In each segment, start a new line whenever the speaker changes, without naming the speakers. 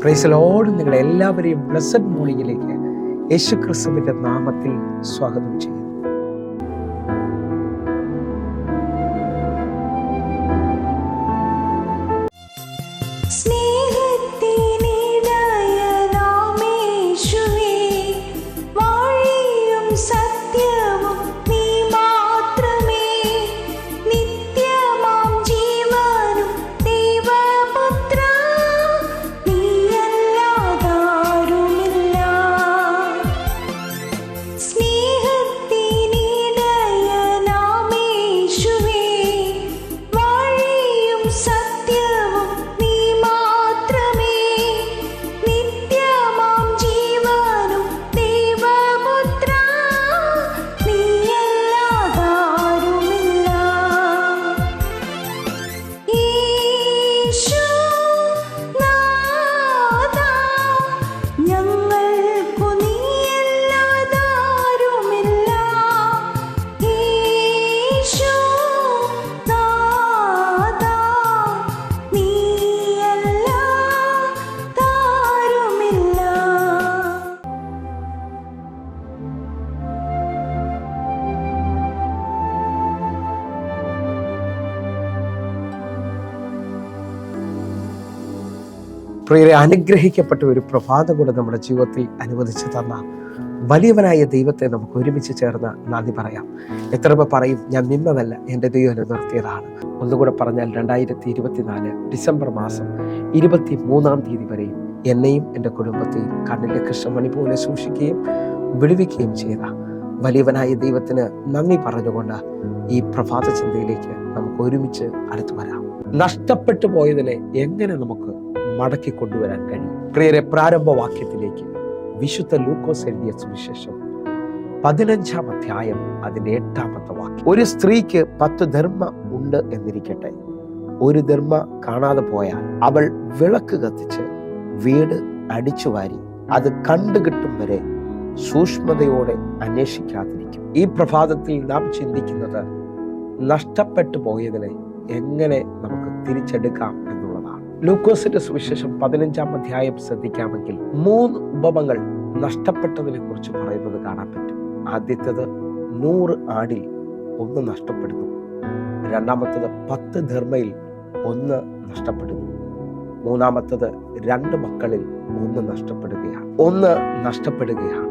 Praise Lord. നിങ്ങളെ എല്ലാവരെയും blessed മോർണിംഗിലേക്ക് യേശുക്രിസ്തുവിന്റെ നാമത്തിൽ സ്വാഗതം ചെയ്യുന്നു. പ്രിയരെ, അനുഗ്രഹിക്കപ്പെട്ട ഒരു പ്രഭാതം കൂടെ നമ്മുടെ ജീവിതത്തിൽ അനുവദിച്ചു തന്ന വലിയവനായ ദൈവത്തെ നമുക്ക് ഒരുമിച്ച് ചേർന്ന് നന്ദി പറയാം. എത്ര പേർ പറയും, ഞാൻ നിന്നതല്ല, എൻ്റെ ദൈവം എന്നെ നിർത്തിയതാണ്. ഒന്നുകൂടെ പറഞ്ഞാൽ 2024 ഡിസംബർ മാസം 23-ാം തീയതി വരെയും എന്നെയും എൻ്റെ കുടുംബത്തെയും കണ്ണിൻ്റെ കൃഷ്ണമണി പോലെ സൂക്ഷിക്കുകയും വിടുവിക്കുകയും ചെയ്ത വലിയവനായ ദൈവത്തിന് നന്ദി പറഞ്ഞുകൊണ്ട് ഈ പ്രഭാത ചിന്തയിലേക്ക് നമുക്ക് ഒരുമിച്ച് അടുത്തു വരാം. നഷ്ടപ്പെട്ടു പോയതിനെ എങ്ങനെ നമുക്ക് മടക്കി കൊണ്ടുവരാൻ കഴിയും? പ്രിയരെ, പ്രാരംഭ വാക്യത്തിലേക്ക് വിശുദ്ധ ലൂക്കോസ് എഴുതിയ സുവിശേഷം 15-ാം അധ്യായം അതിന്റെ 8-ാമത്തെ വാക്യം. ഒരു സ്ത്രീക്ക് 10 ധർമ്മ ഉണ്ട് എന്നിരിക്കട്ടെ. ഒരു ധർമ്മ കാണാതെ പോയാൽ അവൾ വിളക്ക് കത്തിച്ച് വീട് അടിച്ചു വാരി അത് കണ്ടുകിട്ടും വരെ സൂക്ഷ്മതയോടെ അന്വേഷിക്കാതിരിക്കും. ഈ പ്രഭാതത്തിൽ നാം ചിന്തിക്കുന്നത് നഷ്ടപ്പെട്ടു പോയതിനെ എങ്ങനെ നമുക്ക് തിരിച്ചെടുക്കാം എന്നുള്ളതാണ്. ലൂക്കോസിന്റെ സുവിശേഷം 15-ാം അധ്യായം ശ്രദ്ധിക്കാമെങ്കിൽ 3 ഉപമകൾ നഷ്ടപ്പെട്ടതിനെ കുറിച്ച് പറയുന്നത് കാണാൻ പറ്റും. ആദ്യത്തേത് 100 ആടിൽ 1 നഷ്ടപ്പെടുന്നു. രണ്ടാമത്തേത് 10 ധർമ്മയിൽ 1 നഷ്ടപ്പെടുന്നു. മൂന്നാമത്തേത് 2 മക്കളിൽ 1 നഷ്ടപ്പെടുകയാണ്. 1 നഷ്ടപ്പെടുകയാണ്.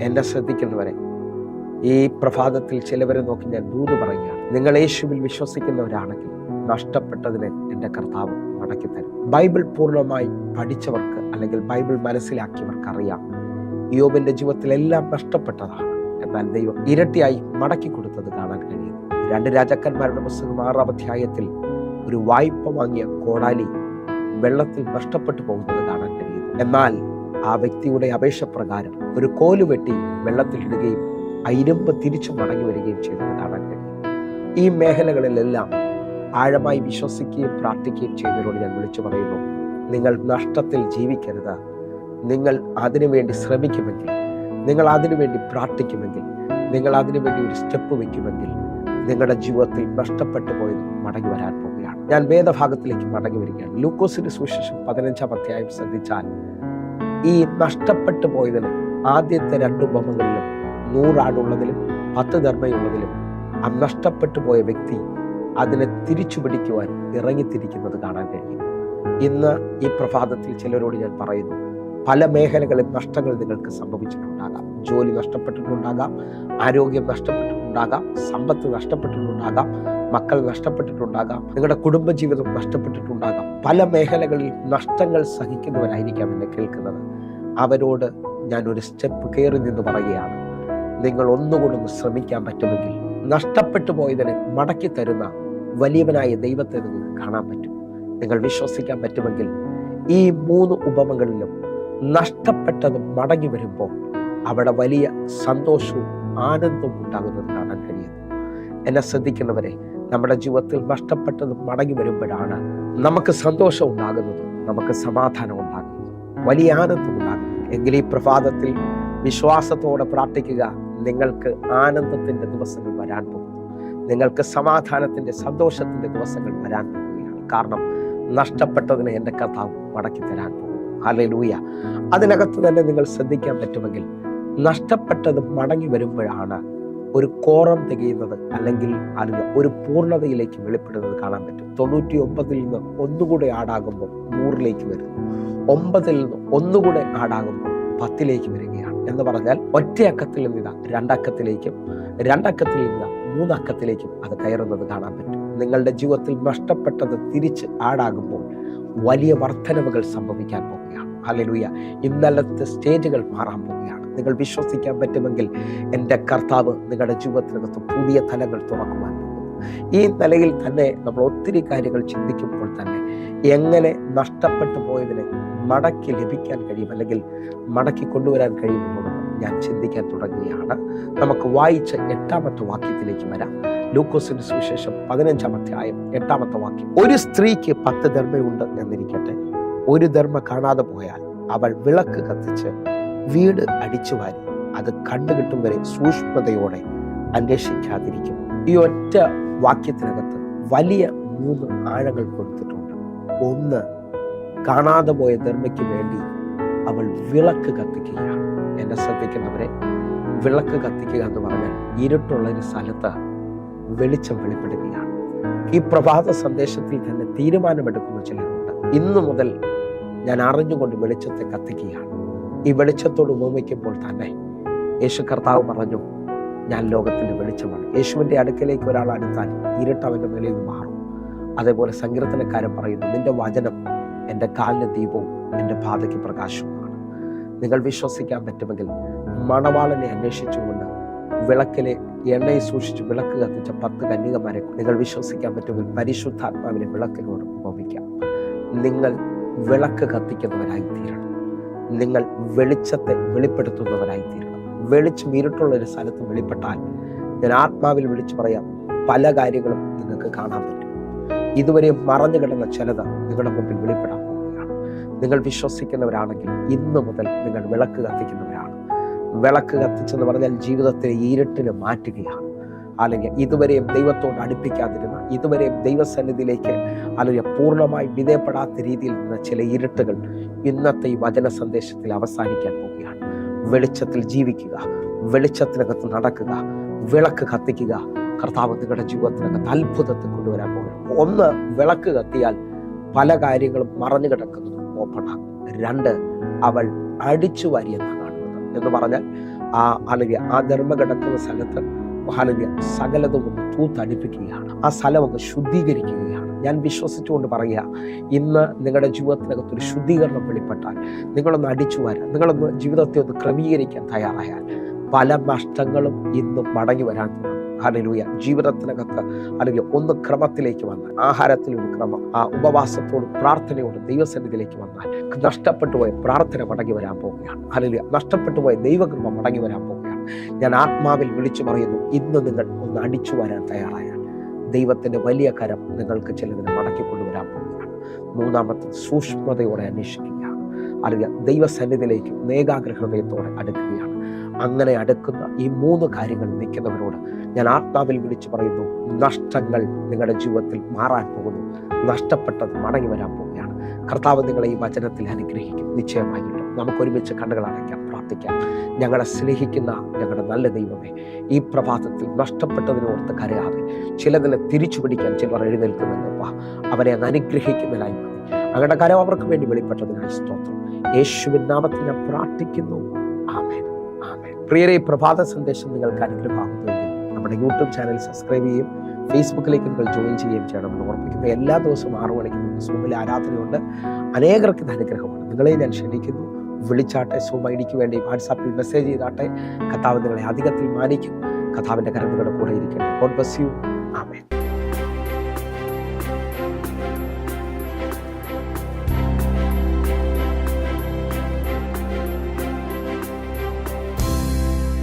എന്നെ ശ്രദ്ധിക്കുന്നവരെ, ഈ പ്രഭാതത്തിൽ ചിലവരെ നോക്കി ഞാൻ ദൂത് പറയുകയാണ്. നിങ്ങൾ യേശുവിൽ വിശ്വസിക്കുന്നവരാണെങ്കിൽ നഷ്ടപ്പെട്ടതിനെ എൻ്റെ കർത്താവ് മടക്കി തരും. ബൈബിൾ പൂർണ്ണമായി പഠിച്ചവർക്ക് അല്ലെങ്കിൽ ബൈബിൾ മനസ്സിലാക്കിയവർക്ക് അറിയാം, യോബിന്റെ ജീവിതത്തിൽ എല്ലാം നഷ്ടപ്പെട്ടതാണ്. എന്നാൽ ദൈവം ഇരട്ടിയായി മടക്കി കൊടുത്തത് കാണാൻ കഴിയും. 2 രാജാക്കന്മാരുടെ പുസ്തകം 6-ാം അധ്യായത്തിൽ ഒരു വായ്പ വാങ്ങിയ കോടാലി വെള്ളത്തിൽ നഷ്ടപ്പെട്ടു പോകുന്നത് കാണാൻ കഴിയും. എന്നാൽ ആ വ്യക്തിയുടെ അപേക്ഷ പ്രകാരം ഒരു കോല് വെട്ടി വെള്ളത്തിലിടുകയും ആ ഇരുമ്പ് തിരിച്ചു മടങ്ങി വരികയും ചെയ്തത് കാണാൻ കഴിയും. ഈ മേഖലകളിലെല്ലാം ആഴമായി വിശ്വസിക്കുകയും പ്രാർത്ഥിക്കുകയും ചെയ്യുന്നവരോട് ഞാൻ വിളിച്ചു പറയുന്നു, നിങ്ങൾ നഷ്ടത്തിൽ ജീവിക്കരുത്. നിങ്ങൾ അതിനുവേണ്ടി ശ്രമിക്കുമെങ്കിൽ, നിങ്ങൾ അതിനുവേണ്ടി പ്രാർത്ഥിക്കുമെങ്കിൽ, നിങ്ങൾ അതിനുവേണ്ടി ഒരു സ്റ്റെപ്പ് വയ്ക്കുമെങ്കിൽ നിങ്ങളുടെ ജീവിതത്തിൽ നഷ്ടപ്പെട്ടു പോയത് മടങ്ങി വരാൻ പോവുകയാണ്. ഞാൻ വേദഭാഗത്തിലേക്ക് മടങ്ങി വരികയാണ്. ലൂക്കോസിന്റെ സുവിശേഷം 15-ാം അധ്യായം ശ്രദ്ധിച്ചാൽ ഈ നഷ്ടപ്പെട്ടു പോയതിന് ആദ്യത്തെ 2 ഉപമകളിലും 100 ആടുള്ളതിലും 10 ധർമ്മയുള്ളതിലും ആ നഷ്ടപ്പെട്ടു പോയ വ്യക്തി അതിനെ തിരിച്ചു പിടിക്കുവാൻ ഇറങ്ങിത്തിരിക്കുന്നത് കാണാൻ കഴിയും. ഇന്ന് ഈ പ്രഭാതത്തിൽ ചിലരോട് ഞാൻ പറയുന്നു, പല മേഖലകളിൽ നഷ്ടങ്ങൾ നിങ്ങൾക്ക് സംഭവിച്ചിട്ടുണ്ടാകാം. ജോലി നഷ്ടപ്പെട്ടിട്ടുണ്ടാകാം, ആരോഗ്യം നഷ്ടപ്പെട്ടിട്ടുണ്ടാകാം, സമ്പത്ത് നഷ്ടപ്പെട്ടിട്ടുണ്ടാകാം, മക്കൾ നഷ്ടപ്പെട്ടിട്ടുണ്ടാകാം, നിങ്ങളുടെ കുടുംബജീവിതം നഷ്ടപ്പെട്ടിട്ടുണ്ടാകാം. പല മേഖലകളിൽ നഷ്ടങ്ങൾ സഹിക്കുന്നവരായിരിക്കാം എന്നെ കേൾക്കുന്നത്. അവരോട് ഞാൻ ഒരു സ്റ്റെപ്പ് കയറി നിന്ന് പറയുകയാണ്, നിങ്ങൾ ഒന്നുകൂടെ ശ്രമിക്കാൻ പറ്റുമെങ്കിൽ നഷ്ടപ്പെട്ടു പോയതിനെ മടക്കി തരുന്ന വലിയവനായ ദൈവത്തെ നിങ്ങൾക്ക് കാണാൻ പറ്റും. നിങ്ങൾ വിശ്വസിക്കാൻ പറ്റുമെങ്കിൽ ഈ 3 ഉപമകളിലും നഷ്ടപ്പെട്ടത് മടങ്ങി വരുമ്പോൾ അവിടെ വലിയ സന്തോഷവും ആനന്ദവും ഉണ്ടാകുന്നത് കാണാൻ കഴിയുന്നു. എന്നെ ശ്രദ്ധിക്കുന്നവരെ, നമ്മുടെ ജീവിതത്തിൽ നഷ്ടപ്പെട്ടത് മടങ്ങി വരുമ്പോഴാണ് നമുക്ക് സന്തോഷം ഉണ്ടാകുന്നത്, നമുക്ക് സമാധാനം ഉണ്ടാകുന്നത്, വലിയ ആനന്ദം ഉണ്ടാകുന്നത്. എങ്കിൽ ഈ പ്രഭാതത്തിൽ വിശ്വാസത്തോടെ പ്രാർത്ഥിക്കുക, നിങ്ങൾക്ക് ആനന്ദത്തിന്റെ ദിവസങ്ങൾ വരാൻ പോകുന്നു. നിങ്ങൾക്ക് സമാധാനത്തിന്റെ, സന്തോഷത്തിന്റെ ദിവസങ്ങൾ വരാൻ പോകുകയാണ്. കാരണം നഷ്ടപ്പെട്ടതിനെ എൻ്റെ കർത്താവ് മടക്കി തരാൻ പോകുന്നു. ഹല്ലേലൂയ. അതിനകത്ത് തന്നെ നിങ്ങൾ ശ്രദ്ധിക്കാൻ പറ്റുമെങ്കിൽ നഷ്ടപ്പെട്ടത് മടങ്ങി വരുമ്പോഴാണ് ഒരു കോറം തികയുന്നത്, അല്ലെങ്കിൽ ഒരു പൂർണ്ണതയിലേക്ക് വെളിപ്പെടുന്നത് കാണാൻ പറ്റും. 99 നിന്ന് ഒന്നുകൂടെ ആടാകുമ്പോൾ 100ലേക്ക് വരുന്നു. 9 നിന്ന് ഒന്നുകൂടെ ആടാകുമ്പോൾ 10ലേക്ക് വരികയാണ്. എന്ന് പറഞ്ഞാൽ ഒറ്റയക്കത്തിൽ നിന്ന് 2 അക്കത്തിലേക്കും 2 അക്കത്തിൽ നിന്ന് 3 അക്കത്തിലേക്കും അത് കയറുന്നത് കാണാൻ പറ്റും. നിങ്ങളുടെ ജീവിതത്തിൽ നഷ്ടപ്പെട്ടത് തിരിച്ച് ആടാകുമ്പോൾ വലിയ വർധനവുകൾ സംഭവിക്കാൻ പോവുകയാണ്. ഹല്ലേലൂയ. ഇന്നലത്തെ സ്റ്റേജുകൾ മാറാൻ പോവുകയാണ്. നിങ്ങൾ വിശ്വസിക്കാൻ പറ്റുമെങ്കിൽ എൻ്റെ കർത്താവ് നിങ്ങളുടെ ജീവിതത്തിനകത്ത് പുതിയ തലങ്ങൾ തുറക്കുവാൻ പോകുന്നു. ഈ നിലയിൽ തന്നെ നമ്മൾ ഒത്തിരി കാര്യങ്ങൾ ചിന്തിക്കുമ്പോൾ തന്നെ എങ്ങനെ നഷ്ടപ്പെട്ടു പോയതിനെ മടക്കി ലഭിക്കാൻ കഴിയും, അല്ലെങ്കിൽ മടക്കി കൊണ്ടുവരാൻ കഴിയുമെന്നുള്ളത് ഞാൻ ചിന്തിക്കാൻ തുടങ്ങുകയാണ്. നമുക്ക് വായിച്ച 8ാമത്തെ വാക്യത്തിലേക്ക് വരാം. ലൂക്കോസിന്റെ സുവിശേഷം 15-ാം അധ്യായം 8ാമത്തെ വാക്യം. ഒരു സ്ത്രീക്ക് 10 ധർമ്മയുണ്ട് എന്നിരിക്കട്ടെ, ഒരു ധർമ്മ കാണാതെ പോയാൽ അവൾ വിളക്ക് കത്തിച്ച് വീട് അടിച്ചുവാരി അത് കണ്ടുകിട്ടും വരെ സൂക്ഷ്മതയോടെ അന്വേഷിക്കാതിരിക്കും. ഈ ഒറ്റ വാക്യത്തിനകത്ത് വലിയ 3 ആഴങ്ങൾ കൊടുത്തിട്ടുണ്ട്. ഒന്ന്, കാണാതെ പോയ ധർമ്മയ്ക്ക് വേണ്ടി അവൾ വിളക്ക് കത്തിക്കുകയാണ്. എന്നെ ശ്രദ്ധിക്കുന്നവരെ, വിളക്ക് കത്തിക്കുക എന്ന് പറഞ്ഞാൽ ഇരുട്ടുള്ള ഒരു സ്ഥലത്ത് വെളിച്ചം വെളിപ്പെടുകയാണ്. ഈ പ്രഭാത സന്ദേശത്തിൽ തന്നെ തീരുമാനമെടുക്കുന്ന ചിലരുണ്ട്. ഇന്നു മുതൽ ഞാൻ അറിഞ്ഞുകൊണ്ട് വെളിച്ചത്തെ കത്തിക്കുകയാണ്. ഈ വെളിച്ചത്തോട് ഉപമിക്കുമ്പോൾ തന്നെ യേശു കർത്താവ് പറഞ്ഞു, ഞാൻ ലോകത്തിന്റെ വെളിച്ചമാണ്. യേശുവിന്റെ അടുക്കലേക്ക് ഒരാൾ അടുത്താൽ ഇരുട്ട് അവന്റെ മേലിൽ നിന്ന് മാറും. അതേപോലെ സങ്കീർത്തനക്കാരൻ പറയുന്നു, നിന്റെ വചനം എൻ്റെ കാലിന് ദീപവും എൻ്റെ പാതയ്ക്ക് പ്രകാശവുമാണ്. നിങ്ങൾ വിശ്വസിക്കാൻ പറ്റുമെങ്കിൽ മണവാളനെ അന്വേഷിച്ചുകൊണ്ട് വിളക്കിലെ എണ്ണയിൽ സൂക്ഷിച്ച് വിളക്ക് കത്തിച്ച 10 കന്യകമാരെ നിങ്ങൾ വിശ്വസിക്കാൻ പറ്റുമെങ്കിൽ പരിശുദ്ധാത്മാവിനെ വിളക്കിനോട് ഉപമിക്കാം. നിങ്ങൾ വിളക്ക് കത്തിക്കുന്നവരായി തീരണം. നിങ്ങൾ വെളിച്ചത്തെ വെളിപ്പെടുത്തുന്നവരായി തീരണം. വെളിച്ചം ഇരുട്ടുള്ള ഒരു സ്ഥലത്ത് വെളിപ്പെട്ടാൽ ഞാൻ ആത്മാവിൽ വിളിച്ചു പറയാം, പല കാര്യങ്ങളും നിങ്ങൾക്ക് കാണാൻ പറ്റും. ഇതുവരെ മറഞ്ഞു കിടന്ന ചിലത് നിങ്ങളുടെ മുമ്പിൽ വെളിപ്പെടാൻ പോവുകയാണ്. നിങ്ങൾ വിശ്വസിക്കുന്നവരാണെങ്കിൽ ഇന്നു മുതൽ നിങ്ങൾ വിളക്ക് കത്തിക്കുന്നവരാണ്. വിളക്ക് കത്തിച്ചെന്ന് പറഞ്ഞാൽ ജീവിതത്തെ ഇരുട്ടിന് മാറ്റുകയാണ്. അല്ലെങ്കിൽ ഇതുവരെയും ദൈവത്തോട് അടുപ്പിക്കാതിരുന്ന, ഇതുവരെയും ദൈവസന്നിധിയിലേക്ക് അല്ലെങ്കിൽ പൂർണ്ണമായി വിധേയപ്പെടാത്ത രീതിയിൽ നിന്ന ചില ഇരുട്ടുകൾ ഇന്നത്തെ ഈ വചന സന്ദേശത്തിൽ അവസാനിക്കാൻ പോവുകയാണ്. വെളിച്ചത്തിൽ ജീവിക്കുക, വെളിച്ചത്തിനകത്ത് നടക്കുക, വിളക്ക് കത്തിക്കുക. കർത്താവ് നിങ്ങളുടെ ജീവിതത്തിനകത്ത് അത്ഭുതത്തെ കൊണ്ടുവരാൻ പോകുന്നു. ഒന്ന്, വിളക്ക് കത്തിയാൽ പല കാര്യങ്ങളും മറഞ്ഞു കിടക്കുന്നത് ഓപ്പണാകും. 2, അവൾ അടിച്ചു വാരിയെന്നാണ് കാണുന്നത്. എന്ന് പറഞ്ഞാൽ ആ ധർമ്മ കിടക്കുന്ന സ്ഥലത്ത് സകലതും ഒന്ന് തൂത്തടിപ്പിക്കുകയാണ്. ആ സ്ഥലം ഒന്ന് ശുദ്ധീകരിക്കുകയാണ്. ഞാൻ വിശ്വസിച്ചുകൊണ്ട് പറയുക, ഇന്ന് നിങ്ങളുടെ ജീവിതത്തിനകത്തൊരു ശുദ്ധീകരണം വെളിപ്പെട്ടാൽ, നിങ്ങളൊന്ന് അടിച്ചു വരാൻ, നിങ്ങളൊന്ന് ജീവിതത്തെ ഒന്ന് ക്രമീകരിക്കാൻ തയ്യാറായാൽ പല നഷ്ടങ്ങളും ഇന്നും മടങ്ങി വരാൻ തുടങ്ങും. ഹല്ലേലൂയ. ജീവിതത്തിനകത്ത് അല്ലെങ്കിൽ ഒന്ന് ക്രമത്തിലേക്ക് വന്നാൽ, ആഹാരത്തിൽ ഒരു ക്രമം, ആ ഉപവാസത്തോടും പ്രാർത്ഥനയോടും ദൈവസന്നിധിയിലേക്ക് വന്നാൽ നഷ്ടപ്പെട്ടു പോയ പ്രാർത്ഥന മടങ്ങി വരാൻ പോവുകയാണ്. ഹല്ലേലൂയ. നഷ്ടപ്പെട്ടു പോയ ദൈവകൃപ മടങ്ങി വരാൻ പോവുകയാണ്. ഞാൻ ആത്മാവിൽ വിളിച്ചു പറയുന്നു, ഇന്ന് നിങ്ങൾ ഒന്ന് അടിച്ചു വരാൻ തയ്യാറായാൽ ദൈവത്തിന്റെ വലിയ കരം നിങ്ങൾക്ക് ചിലതിനെ മടക്കി കൊണ്ടുവരാൻ പോവുകയാണ്. 3ാമത്തെ, സൂക്ഷ്മതയോടെ അന്വേഷിക്കുകയാണ്. അല്ലെങ്കിൽ ദൈവസന്നിധിയിലേക്ക് ഏകാഗ്രഹൃദയത്തോടെ അടുക്കുകയാണ്. അങ്ങനെ അടുക്കുന്ന ഈ 3 കാര്യങ്ങൾ നിൽക്കുന്നവരോട് ഞാൻ ആത്മാവിൽ വിളിച്ചു പറയുന്നു, നഷ്ടങ്ങൾ നിങ്ങളുടെ ജീവിതത്തിൽ മാറാൻ പോകുന്നു. നഷ്ടപ്പെട്ടത് മടങ്ങി വരാൻ പോവുകയാണ്. കർത്താവ് നിങ്ങളെ ഈ വചനത്തിൽ അനുഗ്രഹിക്കും, നിശ്ചയമായിട്ടും. നമുക്ക് ഒരുമിച്ച് കണ്ണുകൾ അടയ്ക്കാം, പ്രാർത്ഥിക്കാം. ഞങ്ങളെ സ്നേഹിക്കുന്ന ഞങ്ങളുടെ നല്ല ദൈവമേ, ഈ പ്രഭാതത്തിൽ നഷ്ടപ്പെട്ടതിനോർത്ത് കരയാതെ ചിലതിനെ തിരിച്ചു പിടിക്കാൻ ചിലർ എഴുന്നേൽക്കുമെന്നപ്പാ, അവരെ അങ്ങ് അനുഗ്രഹിക്കുന്നതിനായി മതി. അങ്ങയുടെ കരം അവർക്ക് വേണ്ടി വെളിപ്പെട്ടതിനായി സ്തോത്രം. യേശുവിൻ നാമത്തിൽ ഞാൻ പ്രാർത്ഥിക്കുന്നു. ആമേൻ, ആമേൻ. പ്രിയരെ, പ്രഭാത സന്ദേശം നിങ്ങൾക്ക് അനുഗ്രഹമാകുന്നുവെങ്കിൽ നമ്മുടെ യൂട്യൂബ് ചാനൽ സബ്സ്ക്രൈബ് ചെയ്യും, ഫേസ്ബുക്കിലേക്ക് നിങ്ങൾ ജോയിൻ ചെയ്യുകയും ചെയ്യണമെന്ന് ഓർമ്മിക്കുന്നു. എല്ലാ ദിവസവും 6 മണിക്ക് നമുക്ക് സൂമിൽ ആരാധനയുണ്ട്. അനേകർക്ക് ഇത് അനുഗ്രഹമാണ്. നിങ്ങളെ ഞാൻ ക്ഷണിക്കുന്നു, വിളിച്ചാട്ടെ, സൂം ഐഡിക്ക് വേണ്ടി വാട്സാപ്പിൽ മെസ്സേജ് ചെയ്താട്ടെ. കർത്താവ് നിങ്ങളെ അധികത്തിൽ മാനിക്കും. കർത്താവിൻ്റെ കരം നിങ്ങളുടെ കൂടെ ഇരിക്കട്ടെ. God bless you. ആമേൻ.